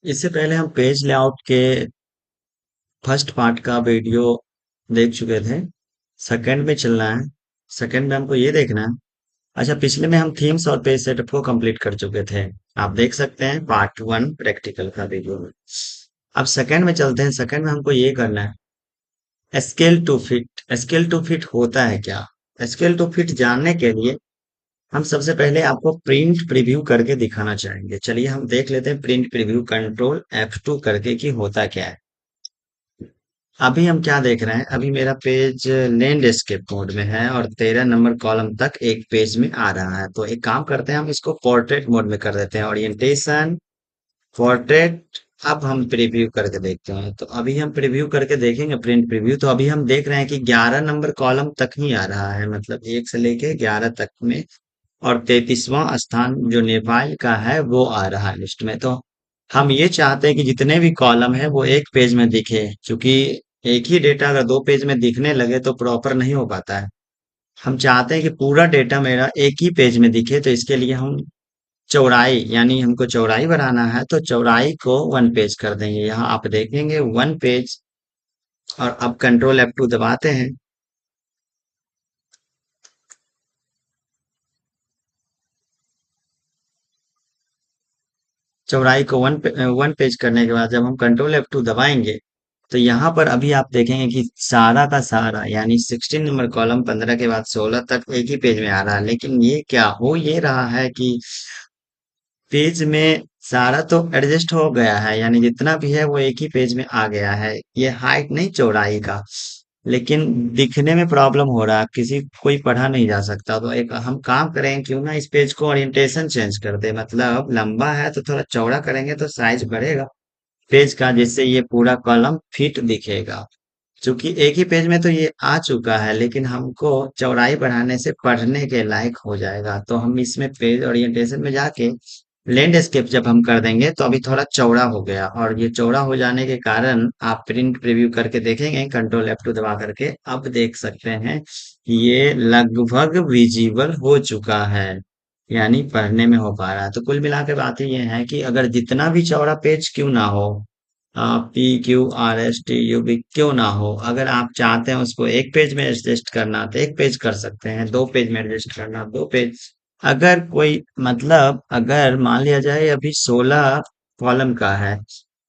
इससे पहले हम पेज लेआउट के फर्स्ट पार्ट का वीडियो देख चुके थे। सेकंड में चलना है। सेकंड में हमको ये देखना है। अच्छा, पिछले में हम थीम्स और पेज सेटअप को कंप्लीट कर चुके थे। आप देख सकते हैं पार्ट वन प्रैक्टिकल का वीडियो में। अब सेकंड में चलते हैं। सेकंड में हमको ये करना है scale to fit. Scale to fit होता है क्या? स्केल टू फिट जानने के लिए हम सबसे पहले आपको प्रिंट प्रीव्यू करके दिखाना चाहेंगे। चलिए हम देख लेते हैं प्रिंट प्रीव्यू कंट्रोल F2 करके कि होता क्या है। अभी हम क्या देख रहे हैं? अभी मेरा पेज लैंडस्केप मोड में है और 13 नंबर कॉलम तक एक पेज में आ रहा है। तो एक काम करते हैं, हम इसको पोर्ट्रेट मोड में कर देते हैं। Orientation portrait. अब हम प्रीव्यू करके देखते हैं। तो अभी हम प्रीव्यू करके देखेंगे प्रिंट प्रीव्यू। तो अभी हम देख रहे हैं कि 11 नंबर कॉलम तक ही आ रहा है, मतलब 1 से लेके 11 तक में। और 33वां स्थान जो नेपाल का है वो आ रहा है लिस्ट में। तो हम ये चाहते हैं कि जितने भी कॉलम है वो एक पेज में दिखे, क्योंकि एक ही डेटा अगर दो पेज में दिखने लगे तो प्रॉपर नहीं हो पाता है। हम चाहते हैं कि पूरा डेटा मेरा एक ही पेज में दिखे। तो इसके लिए हम चौड़ाई, यानी हमको चौड़ाई बढ़ाना है, तो चौड़ाई को 1 पेज कर देंगे। यहाँ आप देखेंगे 1 पेज। और अब कंट्रोल F2 दबाते हैं। चौड़ाई को 1 पेज करने के बाद जब हम कंट्रोल F2 दबाएंगे तो यहाँ पर अभी आप देखेंगे कि सारा का सारा, यानी 16 नंबर कॉलम 15 के बाद 16 तक एक ही पेज में आ रहा है। लेकिन ये क्या हो ये रहा है कि पेज में सारा तो एडजस्ट हो गया है, यानी जितना भी है वो एक ही पेज में आ गया है। ये हाइट नहीं चौड़ाई का, लेकिन दिखने में प्रॉब्लम हो रहा है, किसी कोई पढ़ा नहीं जा सकता। तो एक हम काम करें, क्यों ना इस पेज को ओरिएंटेशन चेंज कर दे, मतलब लंबा है तो थोड़ा चौड़ा करेंगे तो साइज बढ़ेगा पेज का, जिससे ये पूरा कॉलम फिट दिखेगा। चूंकि एक ही पेज में तो ये आ चुका है, लेकिन हमको चौड़ाई बढ़ाने से पढ़ने के लायक हो जाएगा। तो हम इसमें पेज ओरिएंटेशन में जाके लैंडस्केप जब हम कर देंगे तो अभी थोड़ा चौड़ा हो गया। और ये चौड़ा हो जाने के कारण आप प्रिंट प्रीव्यू करके देखेंगे कंट्रोल F2 दबा करके। अब देख सकते हैं कि ये लगभग विजिबल हो चुका है, यानी पढ़ने में हो पा रहा है। तो कुल मिला के बात ये है कि अगर जितना भी चौड़ा पेज क्यों ना हो, PQRSTU क्यों ना हो, अगर आप चाहते हैं उसको एक पेज में एडजस्ट करना तो एक पेज कर सकते हैं, दो पेज में एडजस्ट करना दो पेज। अगर कोई, मतलब अगर मान लिया जाए अभी 16 कॉलम का है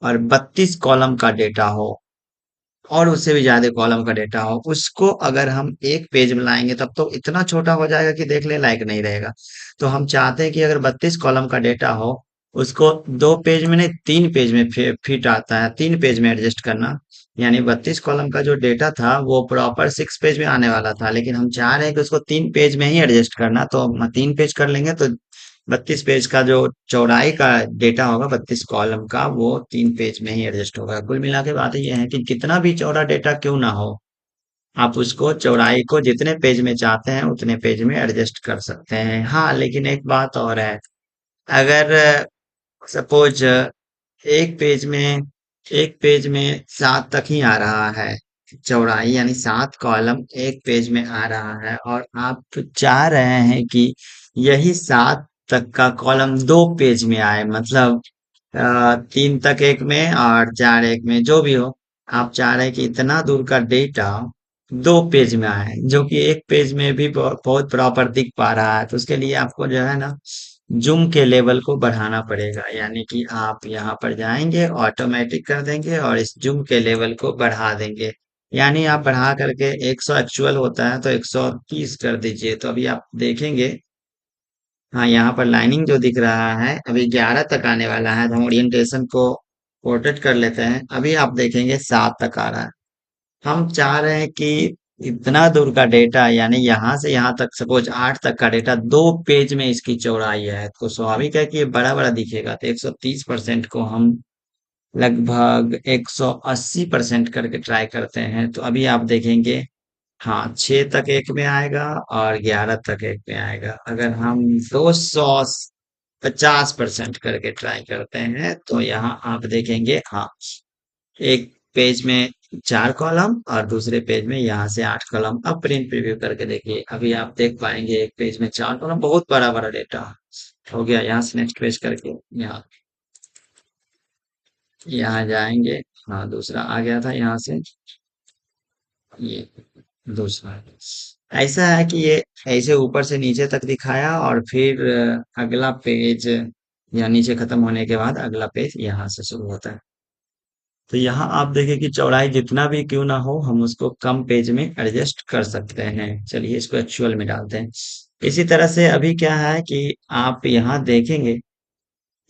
और 32 कॉलम का डेटा हो और उससे भी ज्यादा कॉलम का डेटा हो, उसको अगर हम एक पेज में लाएंगे तब तो इतना छोटा हो जाएगा कि देखने लायक नहीं रहेगा। तो हम चाहते हैं कि अगर 32 कॉलम का डेटा हो, उसको दो पेज में नहीं 3 पेज में फिट आता है, 3 पेज में एडजस्ट करना। यानी 32 कॉलम का जो डेटा था वो प्रॉपर 6 पेज में आने वाला था, लेकिन हम चाह रहे हैं कि उसको 3 पेज में ही एडजस्ट करना। तो हम 3 पेज कर लेंगे तो 32 पेज का जो चौड़ाई का डेटा होगा 32 कॉलम का, वो 3 पेज में ही एडजस्ट होगा। कुल मिला के बात ये है कि कितना भी चौड़ा डेटा क्यों ना हो, आप उसको चौड़ाई को जितने पेज में चाहते हैं उतने पेज में एडजस्ट कर सकते हैं। हाँ, लेकिन एक बात और है। अगर सपोज एक पेज में एक पेज में 7 तक ही आ रहा है चौड़ाई, यानी 7 कॉलम एक पेज में आ रहा है, और आप चाह रहे हैं कि यही 7 तक का कॉलम 2 पेज में आए, मतलब 3 तक एक में और 4 एक में, जो भी हो। आप चाह रहे हैं कि इतना दूर का डेटा 2 पेज में आए, जो कि एक पेज में भी बहुत प्रॉपर दिख पा रहा है। तो उसके लिए आपको जो है ना जूम के लेवल को बढ़ाना पड़ेगा, यानी कि आप यहाँ पर जाएंगे ऑटोमेटिक कर देंगे और इस जूम के लेवल को बढ़ा देंगे। यानी आप बढ़ा करके 100 एक्चुअल होता है तो 130 कर दीजिए। तो अभी आप देखेंगे, हाँ यहाँ पर लाइनिंग जो दिख रहा है अभी 11 तक आने वाला है। तो हम ओरिएंटेशन को रोटेट कर लेते हैं। अभी आप देखेंगे 7 तक आ रहा है। हम चाह रहे हैं कि इतना दूर का डेटा, यानी यहाँ से यहाँ तक सपोज 8 तक का डेटा 2 पेज में इसकी चौड़ाई है, तो स्वाभाविक है कि ये बड़ा बड़ा दिखेगा। तो 130% को हम लगभग 180% करके ट्राई करते हैं। तो अभी आप देखेंगे, हाँ 6 तक एक में आएगा और 11 तक एक में आएगा। अगर हम 250% करके ट्राई करते हैं तो यहाँ आप देखेंगे, हाँ एक पेज में 4 कॉलम और दूसरे पेज में यहाँ से 8 कॉलम। अब प्रिंट प्रीव्यू करके देखिए, अभी आप देख पाएंगे एक पेज में 4 कॉलम, बहुत बड़ा बड़ा डेटा हो गया। यहाँ से नेक्स्ट पेज करके यहाँ यहाँ जाएंगे। हाँ, दूसरा आ गया था यहाँ से। ये दूसरा ऐसा है कि ये ऐसे ऊपर से नीचे तक दिखाया, और फिर अगला पेज या नीचे खत्म होने के बाद अगला पेज यहाँ से शुरू होता है। तो यहाँ आप देखें कि चौड़ाई जितना भी क्यों ना हो, हम उसको कम पेज में एडजस्ट कर सकते हैं। चलिए इसको एक्चुअल में डालते हैं। इसी तरह से अभी क्या है कि आप यहाँ देखेंगे,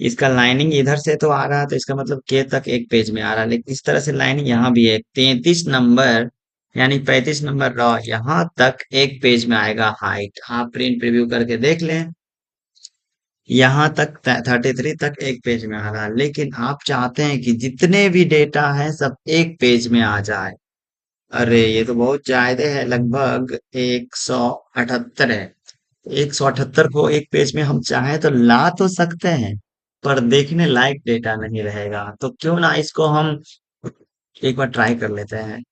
इसका लाइनिंग इधर से तो आ रहा है, तो इसका मतलब के तक एक पेज में आ रहा है, लेकिन इस तरह से लाइनिंग यहाँ भी है 33 नंबर, यानी 35 नंबर रॉ यहाँ तक एक पेज में आएगा हाइट। आप प्रिंट प्रीव्यू करके देख लें, यहाँ तक 33 तक एक पेज में आ रहा है, लेकिन आप चाहते हैं कि जितने भी डेटा है सब एक पेज में आ जाए। अरे ये तो बहुत ज्यादा है, लगभग 178 है। 178 को एक पेज में हम चाहें तो ला तो सकते हैं, पर देखने लायक डेटा नहीं रहेगा। तो क्यों ना इसको हम एक बार ट्राई कर लेते हैं।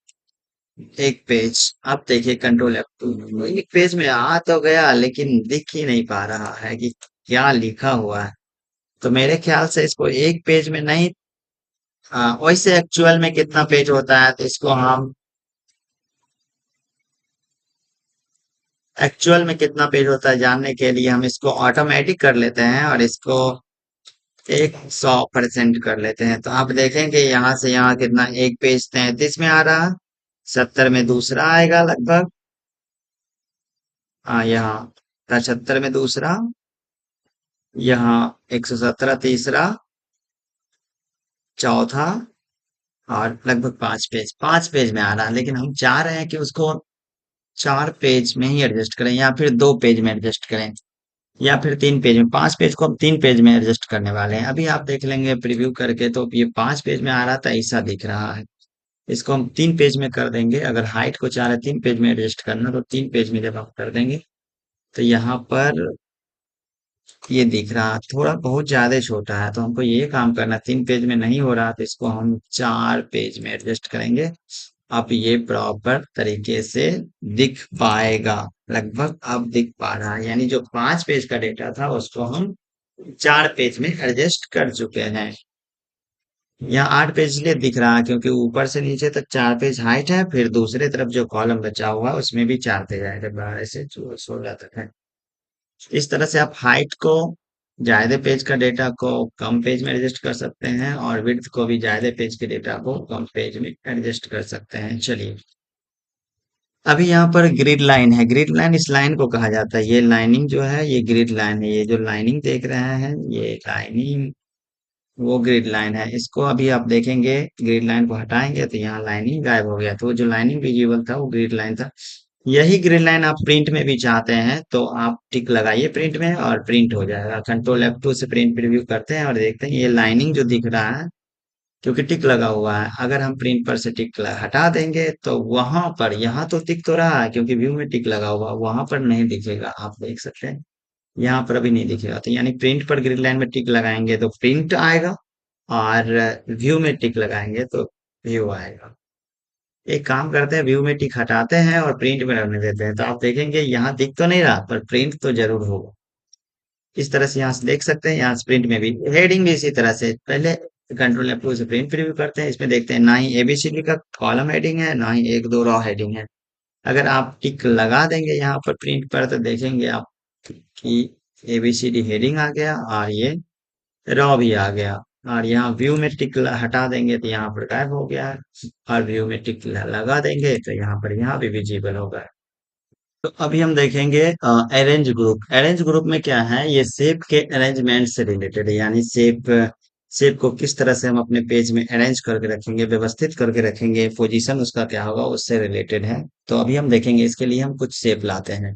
एक पेज, आप देखिए कंट्रोल F2, एक पेज में आ तो गया, लेकिन दिख ही नहीं पा रहा है कि क्या लिखा हुआ है। तो मेरे ख्याल से इसको एक पेज में नहीं, वैसे एक्चुअल में कितना पेज होता है, तो इसको हम एक्चुअल में कितना पेज होता है जानने के लिए हम इसको ऑटोमेटिक कर लेते हैं, और इसको 100% कर लेते हैं। तो आप देखेंगे यहाँ से यहाँ कितना, एक पेज 33 में आ रहा, 70 में दूसरा आएगा लगभग, यहाँ 75 में दूसरा, यहाँ 117 तीसरा, चौथा, और लगभग 5 पेज में आ रहा है। लेकिन हम चाह रहे हैं कि उसको 4 पेज में ही एडजस्ट करें, या फिर 2 पेज में एडजस्ट करें, या फिर 3 पेज में। 5 पेज को हम 3 पेज में एडजस्ट करने वाले हैं। अभी आप देख लेंगे प्रीव्यू करके, तो ये 5 पेज में आ रहा था, ऐसा दिख रहा है। इसको हम 3 पेज में कर देंगे। अगर हाइट को चाह रहे 3 पेज में एडजस्ट करना, तो 3 पेज में जब आप कर देंगे, तो यहाँ पर ये दिख रहा थोड़ा बहुत ज्यादा छोटा है। तो हमको ये काम करना, 3 पेज में नहीं हो रहा, तो इसको हम 4 पेज में एडजस्ट करेंगे। अब ये प्रॉपर तरीके से दिख पाएगा, लगभग अब दिख पा रहा है। यानी जो 5 पेज का डेटा था उसको हम 4 पेज में एडजस्ट कर चुके हैं। यहाँ 8 पेज इसलिए दिख रहा है क्योंकि ऊपर से नीचे तक 4 पेज हाइट है, फिर दूसरे तरफ जो कॉलम बचा हुआ है उसमें भी 4 पेज आएगा, 12 से 16 तक है। इस तरह से आप हाइट को, ज्यादा पेज का डेटा को कम पेज में एडजस्ट कर सकते हैं, और विड्थ को भी ज्यादा पेज के डेटा को कम पेज में एडजस्ट कर सकते हैं। चलिए अभी यहाँ पर ग्रिड लाइन है। ग्रिड लाइन इस लाइन को कहा जाता है, ये लाइनिंग जो है ये ग्रिड लाइन है। ये जो लाइनिंग देख रहे हैं ये लाइनिंग, वो ग्रिड लाइन है। इसको अभी आप देखेंगे, ग्रिड लाइन को हटाएंगे तो यहाँ लाइनिंग गायब हो गया, तो वो जो लाइनिंग विजिबल था वो ग्रिड लाइन था। यही ग्रिड लाइन आप प्रिंट में भी चाहते हैं तो आप टिक लगाइए प्रिंट में, और प्रिंट हो जाएगा। कंट्रोल F2 से प्रिंट प्रीव्यू करते हैं और देखते हैं ये लाइनिंग जो दिख रहा है, क्योंकि टिक लगा हुआ है। अगर हम प्रिंट पर से टिक हटा देंगे तो वहां पर, यहाँ तो टिक तो रहा है क्योंकि व्यू में टिक लगा हुआ, वहां पर नहीं दिखेगा। आप देख सकते हैं यहाँ पर अभी नहीं दिखेगा। तो यानी प्रिंट पर ग्रिड लाइन में टिक लगाएंगे तो प्रिंट आएगा, और व्यू में टिक लगाएंगे तो व्यू आएगा। एक काम करते हैं, व्यू में टिक हटाते हैं और प्रिंट में रहने देते हैं, तो आप देखेंगे यहाँ दिख तो नहीं रहा पर प्रिंट तो जरूर होगा। इस तरह से यहाँ से देख सकते हैं। यहाँ से प्रिंट में भी, हेडिंग भी इसी तरह से, पहले कंट्रोल F2 से प्रिंट प्रीव्यू करते हैं। इसमें देखते हैं ना ही एबीसीडी का कॉलम हेडिंग है, ना ही एक दो रॉ हेडिंग है। अगर आप टिक लगा देंगे यहाँ पर प्रिंट पर, तो देखेंगे आप कि एबीसीडी हेडिंग आ गया, और ये रॉ भी आ गया। और यहाँ व्यू में टिक हटा देंगे तो यहाँ पर गायब हो गया है, और व्यू में टिक लगा देंगे तो यहाँ पर, यहाँ भी विजिबल होगा। तो अभी हम देखेंगे अरेंज ग्रुप। अरेंज ग्रुप में क्या है, ये शेप के अरेंजमेंट से रिलेटेड है। यानी शेप, शेप को किस तरह से हम अपने पेज में अरेंज करके रखेंगे, व्यवस्थित करके रखेंगे, पोजीशन उसका क्या होगा, उससे रिलेटेड है। तो अभी हम देखेंगे, इसके लिए हम कुछ शेप लाते हैं।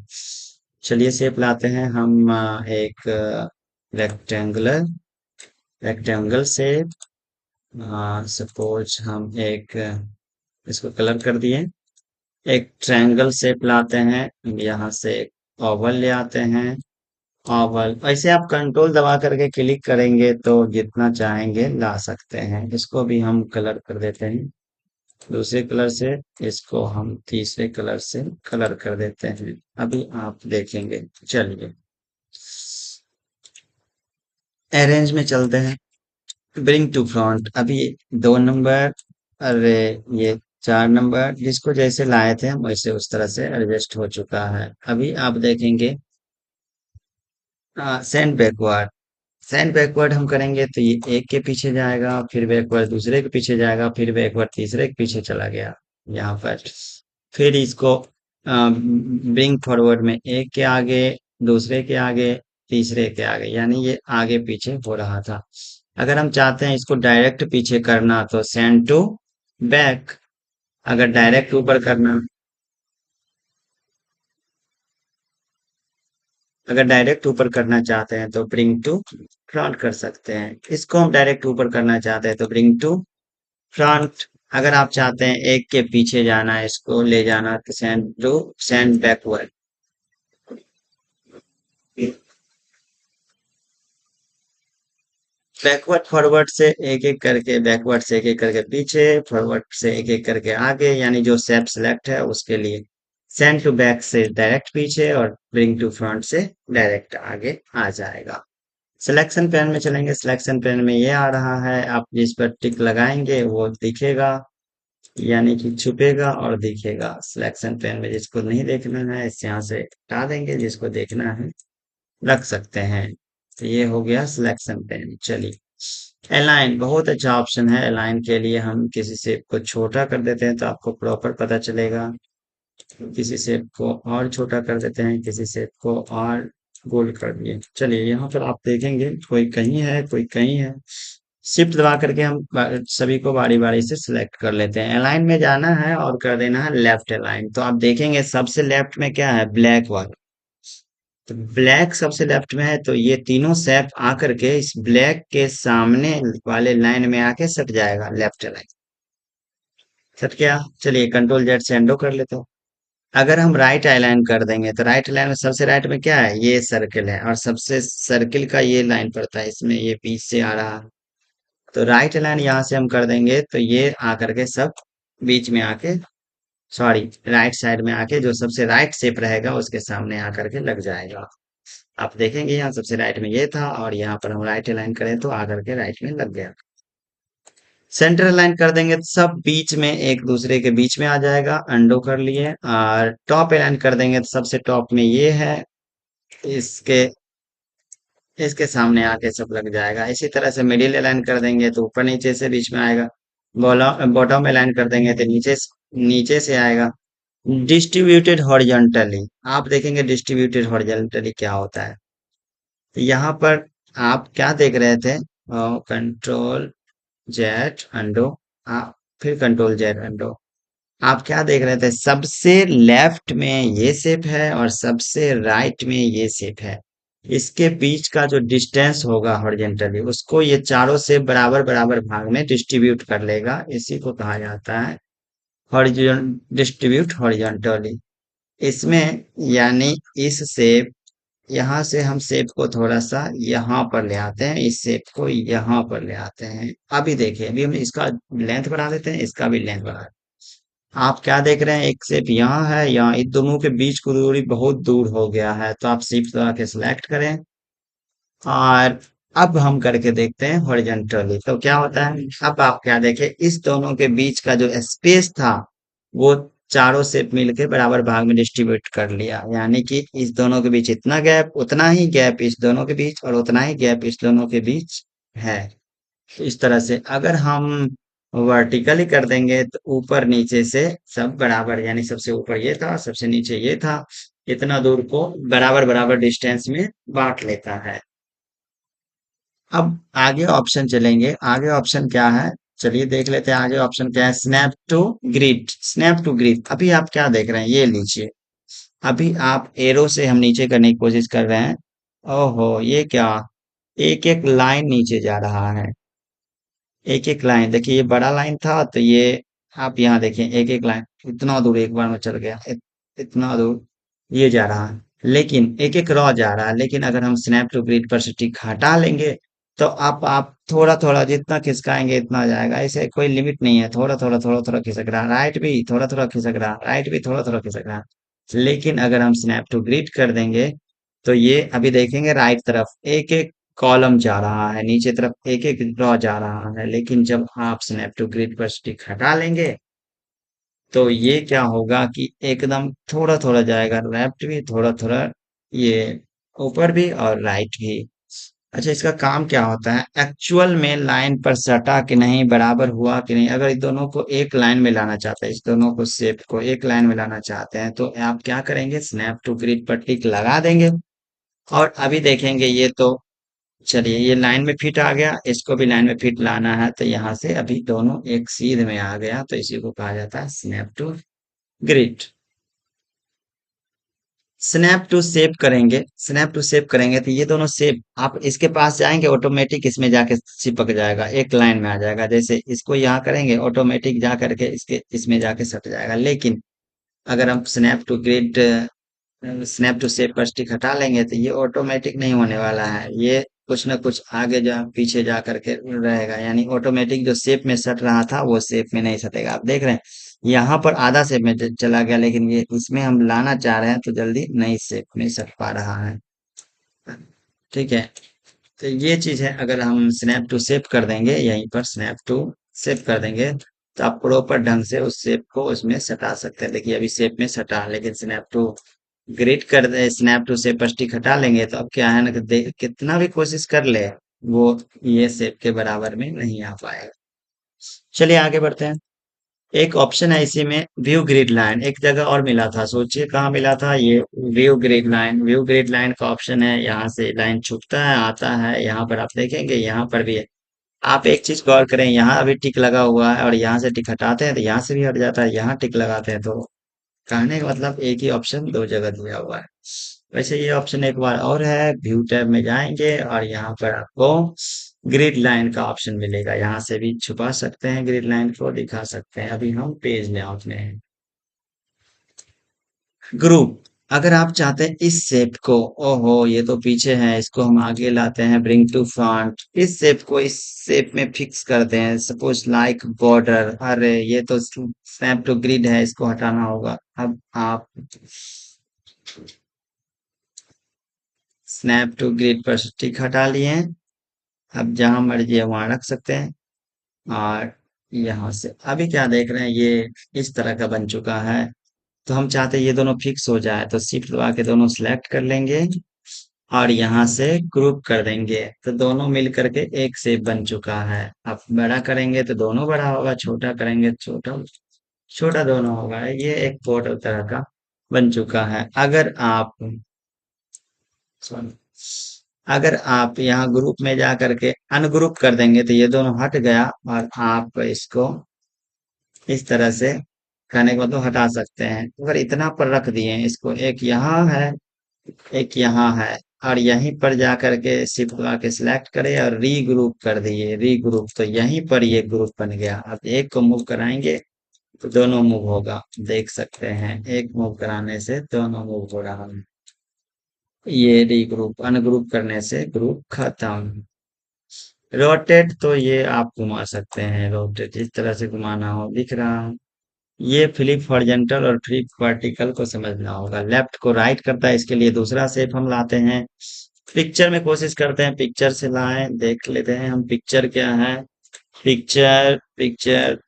चलिए शेप लाते हैं हम, एक रेक्टेंगुलर, रेक्टेंगल शेप। सपोज हम एक, इसको कलर कर दिए। एक ट्रायंगल शेप लाते हैं, यहाँ से ओवल ले आते हैं। ओवल ऐसे आप कंट्रोल दबा करके क्लिक करेंगे तो जितना चाहेंगे ला सकते हैं। इसको भी हम कलर कर देते हैं दूसरे कलर से, इसको हम तीसरे कलर से कलर कर देते हैं। अभी आप देखेंगे। चलिए अरेंज में चलते हैं। ब्रिंग टू फ्रंट अभी 2 नंबर, अरे ये 4 नंबर, जिसको जैसे लाए थे हम वैसे उस तरह से एडजस्ट हो चुका है। अभी आप देखेंगे सेंड बैकवर्ड। सेंड बैकवर्ड हम करेंगे तो ये एक के पीछे जाएगा, फिर बैकवर्ड दूसरे के पीछे जाएगा, फिर बैकवर्ड तीसरे के पीछे चला गया यहाँ पर। फिर इसको ब्रिंग फॉरवर्ड में एक के आगे, दूसरे के आगे, तीसरे के आगे, यानी ये आगे पीछे हो रहा था। अगर हम चाहते हैं इसको डायरेक्ट पीछे करना तो सेंड टू बैक। अगर डायरेक्ट ऊपर करना, अगर डायरेक्ट ऊपर करना चाहते हैं तो ब्रिंग टू फ्रंट कर सकते हैं। इसको हम डायरेक्ट ऊपर करना चाहते हैं तो ब्रिंग टू फ्रंट। अगर आप चाहते हैं एक के पीछे जाना है, इसको ले जाना, तो send to send backward. Backward forward से एक एक करके, बैकवर्ड से एक एक करके पीछे, फॉरवर्ड से एक एक करके आगे, यानी जो शेप सेलेक्ट है उसके लिए सेंड टू बैक से डायरेक्ट पीछे और ब्रिंग टू फ्रंट से डायरेक्ट आगे आ जाएगा। सिलेक्शन पेन में चलेंगे, सिलेक्शन पेन में ये आ रहा है, आप जिस पर टिक लगाएंगे वो दिखेगा, यानी कि छुपेगा और दिखेगा। सिलेक्शन पेन में जिसको नहीं देखना है इस यहाँ से हटा देंगे, जिसको देखना है रख सकते हैं। तो ये हो गया सिलेक्शन पेन। चलिए अलाइन बहुत अच्छा ऑप्शन है। अलाइन के लिए हम किसी शेप को छोटा कर देते हैं तो आपको प्रॉपर पता चलेगा, किसी शेप को और छोटा कर देते हैं, किसी शेप को और गोल कर दिए। चलिए यहाँ पर आप देखेंगे कोई कहीं है, कोई कहीं है। शिफ्ट दबा करके हम सभी को बारी बारी से सिलेक्ट कर लेते हैं। अलाइन में जाना है और कर देना है लेफ्ट अलाइन। तो आप देखेंगे सबसे लेफ्ट में क्या है, ब्लैक वाला। तो ब्लैक सबसे लेफ्ट में है, तो ये तीनों शेप आकर के इस ब्लैक के सामने वाले लाइन में आके सट जाएगा, लेफ्ट लाइन सट गया। चलिए कंट्रोल जेड से एंडो कर लेते हैं। अगर हम राइट अलाइन कर देंगे तो राइट लाइन में सबसे राइट में क्या है, ये सर्किल है, और सबसे सर्किल का ये लाइन पड़ता है, इसमें ये बीच से आ रहा है। तो राइट लाइन यहाँ से हम कर देंगे तो ये आकर के सब बीच में आके, सॉरी राइट साइड में आके जो सबसे राइट शेप रहेगा उसके सामने आकर के लग जाएगा। आप देखेंगे यहाँ सबसे राइट में ये था और यहाँ पर हम राइट अलाइन करें तो आकर के राइट में लग गया। सेंटर अलाइन कर देंगे तो सब बीच में एक दूसरे के बीच में आ जाएगा, अंडो कर लिए। और टॉप अलाइन कर देंगे तो सबसे टॉप में ये है, इसके इसके सामने आके सब लग जाएगा। इसी तरह से मिडिल अलाइन कर देंगे तो ऊपर नीचे से बीच में आएगा। बॉटम अलाइन कर देंगे तो नीचे से आएगा। डिस्ट्रीब्यूटेड हॉरिजॉन्टली, आप देखेंगे डिस्ट्रीब्यूटेड हॉरिजॉन्टली क्या होता है। तो यहाँ पर आप क्या देख रहे थे, कंट्रोल जेड अंडो, आप फिर कंट्रोल जेड अंडो, आप क्या देख रहे थे, सबसे लेफ्ट में ये शेप है और सबसे राइट में ये शेप है। इसके बीच का जो डिस्टेंस होगा हॉरिजेंटली, उसको ये चारों शेप बराबर बराबर भाग में डिस्ट्रीब्यूट कर लेगा। इसी को कहा जाता है हॉरिजॉन डिस्ट्रीब्यूट हॉरिजॉन्टली। इसमें यानी इस शेप, यहाँ से हम शेप को थोड़ा सा यहाँ पर ले आते हैं, इस शेप को यहाँ पर ले आते हैं। अभी देखिए, अभी हम इसका लेंथ बढ़ा देते हैं, इसका भी लेंथ बढ़ा। आप क्या देख रहे हैं, एक शेप यहाँ है, यहाँ इन दोनों के बीच की दूरी बहुत दूर हो गया है, तो आप शिफ्ट दबा के सिलेक्ट करें। और अब हम करके देखते हैं हॉरिजॉन्टली तो क्या होता है। अब आप क्या देखें, इस दोनों के बीच का जो स्पेस था वो चारों शेप मिलके बराबर भाग में डिस्ट्रीब्यूट कर लिया, यानी कि इस दोनों के बीच इतना गैप, उतना ही गैप इस दोनों के बीच, और उतना ही गैप इस दोनों के बीच है। इस तरह से अगर हम वर्टिकली कर देंगे तो ऊपर नीचे से सब बराबर, यानी सबसे ऊपर ये था, सबसे नीचे ये था, इतना दूर को बराबर बराबर डिस्टेंस में बांट लेता है। अब आगे ऑप्शन चलेंगे, आगे ऑप्शन क्या है, चलिए देख लेते हैं आगे ऑप्शन क्या है। Snap to grid, snap to grid, अभी आप क्या देख रहे हैं, ये लीजिए। अभी आप एरो से हम नीचे करने की कोशिश कर रहे हैं। ओहो, ये क्या, एक एक लाइन नीचे जा रहा है, एक एक लाइन देखिए, ये बड़ा लाइन था तो ये, आप यहाँ देखिए एक एक लाइन इतना दूर एक बार में चल गया, इतना दूर ये जा रहा है, लेकिन एक एक रॉ जा रहा है। लेकिन अगर हम स्नैप टू ग्रिड पर से टिक हटा लेंगे तो आप थोड़ा थोड़ा जितना खिसकाएंगे इतना जाएगा, ऐसे कोई लिमिट नहीं है, थोड़ा थोड़ा खिसक रहा, राइट भी थोड़ा थोड़ा खिसक रहा, राइट भी थोड़ा थोड़ा खिसक रहा। लेकिन अगर हम स्नैप टू ग्रिड कर देंगे तो ये अभी देखेंगे राइट तरफ एक एक कॉलम जा रहा है, नीचे तरफ एक एक ड्रॉ जा रहा है, लेकिन जब आप स्नैप टू ग्रिड पर स्टिक हटा लेंगे तो ये क्या होगा कि एकदम थोड़ा थोड़ा जाएगा, लेफ्ट भी थोड़ा थोड़ा, ये ऊपर भी और राइट भी। अच्छा, इसका काम क्या होता है एक्चुअल में, लाइन पर सटा कि नहीं, बराबर हुआ कि नहीं, अगर इन दोनों को एक लाइन में लाना चाहते हैं, इस दोनों को शेप को एक लाइन में लाना चाहते हैं, तो आप क्या करेंगे, स्नैप टू ग्रिड पर टिक लगा देंगे। और अभी देखेंगे ये तो, चलिए ये लाइन में फिट आ गया, इसको भी लाइन में फिट लाना है, तो यहाँ से अभी दोनों एक सीध में आ गया, तो इसी को कहा जाता है snap to grid. Snap to save करेंगे, स्नैप टू सेव करेंगे तो ये दोनों सेव, आप इसके पास जाएंगे ऑटोमेटिक इसमें जाके चिपक जाएगा, एक लाइन में आ जाएगा, जैसे इसको यहाँ करेंगे ऑटोमेटिक जा करके इसके इसमें जाके सट जाएगा। लेकिन अगर हम snap to grid, snap to save पर स्टिक हटा लेंगे तो ये ऑटोमेटिक नहीं होने वाला है, ये कुछ ना कुछ आगे जा पीछे जा करके रहेगा, यानी ऑटोमेटिक जो शेप में सट रहा था वो शेप में नहीं सटेगा। आप देख रहे हैं यहाँ पर आधा शेप में चला गया, लेकिन ये इसमें हम लाना चाह रहे हैं तो जल्दी नई शेप में सट पा रहा है। ठीक है, तो ये चीज है, अगर हम स्नैप टू सेव कर देंगे, यहीं पर स्नैप टू सेव कर देंगे तो आप प्रॉपर ढंग से उस शेप को उसमें सटा सकते हैं। देखिए अभी शेप में सटा, लेकिन स्नैप टू ग्रिड कर दे, स्नैप टू शेप पर स्टिक हटा लेंगे तो अब क्या है ना कि कितना भी कोशिश कर ले, वो ये शेप के बराबर में नहीं आ पाएगा। चलिए आगे बढ़ते हैं। एक ऑप्शन है इसी में, व्यू ग्रिड लाइन, एक जगह और मिला था, सोचिए कहाँ मिला था ये, view grid line. View grid line का ऑप्शन है, यहाँ से लाइन छूटता है आता है, यहाँ पर आप देखेंगे यहाँ पर भी है। आप एक चीज गौर करें, यहाँ अभी टिक लगा हुआ है और यहाँ से टिक हटाते हैं तो यहाँ से भी हट जाता है, यहाँ टिक लगाते हैं तो, कहने का मतलब एक ही ऑप्शन दो जगह दिया हुआ है। वैसे ये ऑप्शन एक बार और है, व्यू टैब में जाएंगे और यहाँ पर आपको ग्रिड लाइन का ऑप्शन मिलेगा, यहाँ से भी छुपा सकते हैं, ग्रिड लाइन को दिखा सकते हैं। अभी हम पेज लेआउट में हैं। ग्रुप, अगर आप चाहते हैं इस शेप को, ओहो ये तो पीछे है, इसको हम आगे लाते हैं, ब्रिंग टू फ्रंट, इस शेप को इस शेप में फिक्स करते हैं, सपोज लाइक बॉर्डर, अरे ये तो स्नैप टू ग्रिड है, इसको हटाना होगा। अब आप स्नैप टू ग्रिड पर टिक हटा लिए हैं, अब जहां मर्जी है वहां रख सकते हैं। और यहाँ से अभी क्या देख रहे हैं, ये इस तरह का बन चुका है। तो हम चाहते हैं ये दोनों फिक्स हो जाए, तो शिफ्ट दबा के दोनों सिलेक्ट कर लेंगे और यहाँ से ग्रुप कर देंगे, तो दोनों मिल करके एक शेप बन चुका है। आप बड़ा करेंगे तो दोनों बड़ा होगा, छोटा करेंगे तो छोटा छोटा दोनों होगा, ये एक पोर्टल तरह का बन चुका है। sorry, अगर आप यहाँ ग्रुप में जा करके अनग्रुप कर देंगे तो ये दोनों हट गया, और आप इसको इस तरह से खाने को तो हटा सकते हैं। अगर इतना पर रख दिए, इसको एक यहाँ है एक यहाँ है, और यहीं पर जा करके शिफ्ट दबा के सिलेक्ट करें और रीग्रुप कर दिए, रीग्रुप, तो यहीं पर ये ग्रुप बन गया। अब एक को मूव कराएंगे तो दोनों मूव होगा, देख सकते हैं एक मूव कराने से दोनों मूव हो रहा है। ये रीग्रुप, अनग्रुप करने से ग्रुप खत्म। रोटेट, तो ये आप घुमा सकते हैं, रोटेट जिस तरह से घुमाना हो, दिख रहा है। ये फ्लिप हॉरिजॉन्टल और फ्लिप वर्टिकल को समझना होगा, लेफ्ट को राइट करता है, इसके लिए दूसरा शेप हम लाते हैं। पिक्चर में कोशिश करते हैं, पिक्चर से लाएं, देख लेते हैं हम पिक्चर क्या है। पिक्चर पिक्चर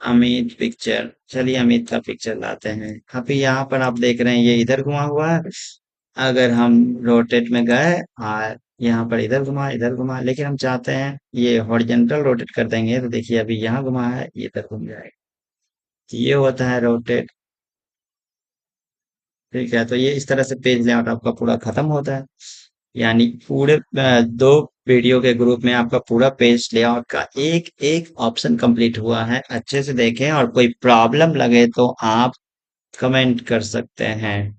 अमित पिक्चर, चलिए अमित का पिक्चर लाते हैं। अभी यहाँ पर आप देख रहे हैं ये इधर घुमा हुआ है, अगर हम रोटेट में गए और यहाँ पर इधर घुमा, लेकिन हम चाहते हैं ये हॉरिजॉन्टल रोटेट कर देंगे, तो देखिए अभी यहाँ घुमा है, ये इधर घूम जाएगा, तो ये होता है रोटेट। ठीक है, तो ये इस तरह से पेज लेआउट आपका पूरा खत्म होता है, यानी पूरे दो वीडियो के ग्रुप में आपका पूरा पेज लेआउट का एक एक ऑप्शन कंप्लीट हुआ है। अच्छे से देखें, और कोई प्रॉब्लम लगे तो आप कमेंट कर सकते हैं।